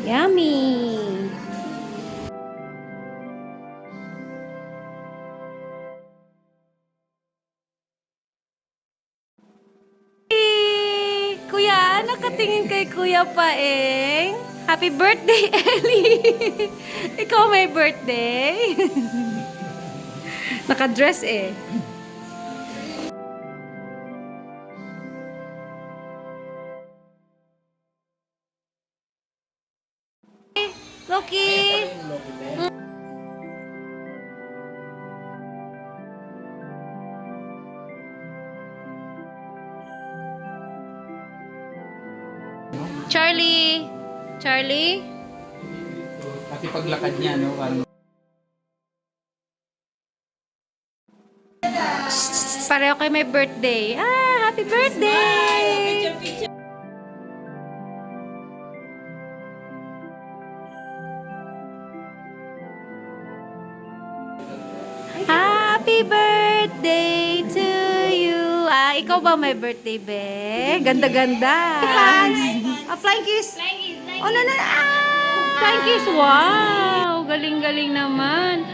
Yummy! Kuya, nakatingin kay Kuya Paeng. Happy birthday, Ellie! Ikaw may birthday? Naka-dress eh. Loki! Charlie! Charlie? Pati paglakad niya, no? Pareho kayo may birthday. Ah, happy birthday! Happy birthday to you. Ah, ikaw ba may birthday, be? Ganda-ganda. Flying kiss. Oh, no, no. Ah! Flying kiss. Wow! Galing-galing naman.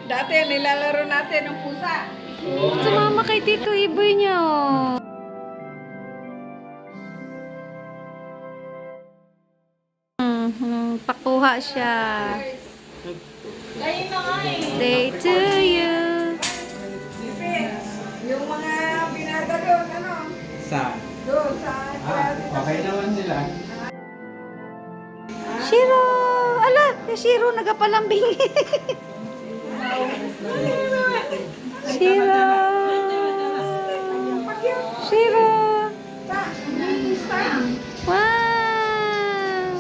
Dati nilalaro natin ng pusa. Sumama kay Tito Iboy niya, oh. Pakuha siya. Day to you. Yung mga binata doon, ano? Saan? Doon, sa... Okay naman sila. Shiro! Ala! Si Shiro nagapalambing. Shiro! Shiro! Wow!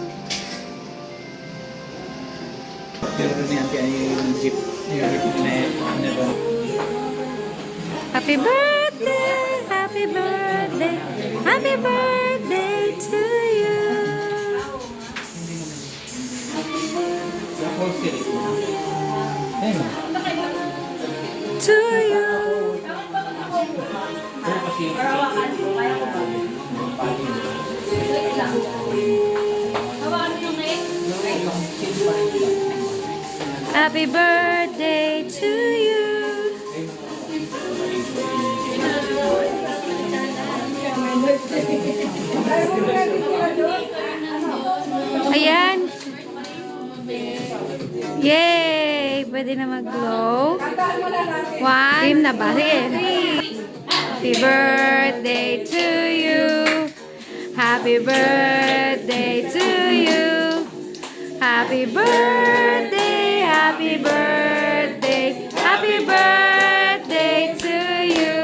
Pero niya yung jeep. Yung jeep na ba? Happy birthday! Happy birthday! Happy birthday to you! Sa whole city. Ayun. To you! Pero kasi yung Happy birthday to you! Ayan! Yay! Pwede na mag-glow. One. Team na ba? Sige. Happy birthday to you. Happy birthday to you. Happy birthday, happy birthday, happy birthday to you.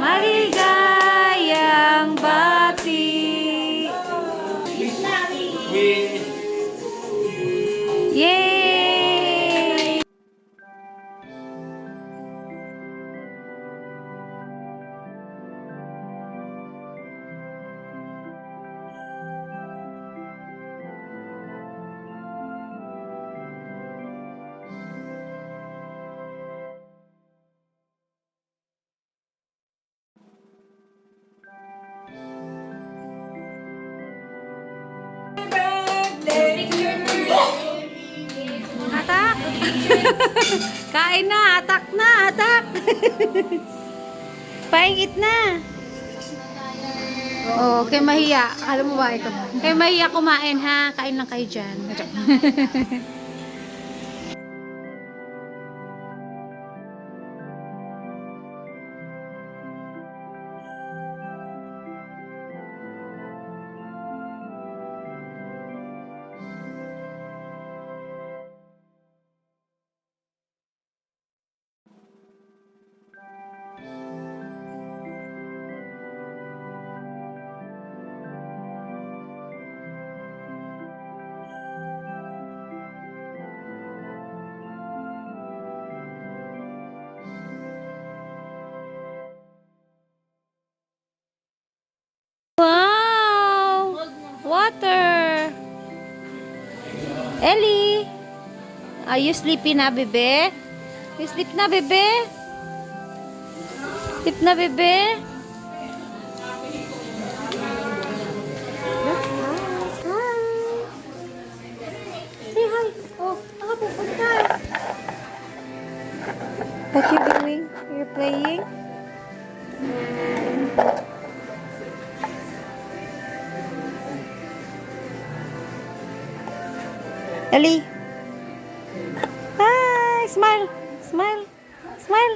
Maligayang bati. Yay! Atak! Kain na! Atak na! Atak! Paingit na! Oh, kay mahiya. Alam mo ba ito? Kay mahiya kumain ha. Kain lang kayo dyan. Ellie! Are you sleepy na, bebe? You sleep na, bebe? Sleep na, bebe? That's nice. Hi. Say hi. Oh, pupunta. What you doing? You're playing? Ellie. Hi. Smile. Smile. Smile.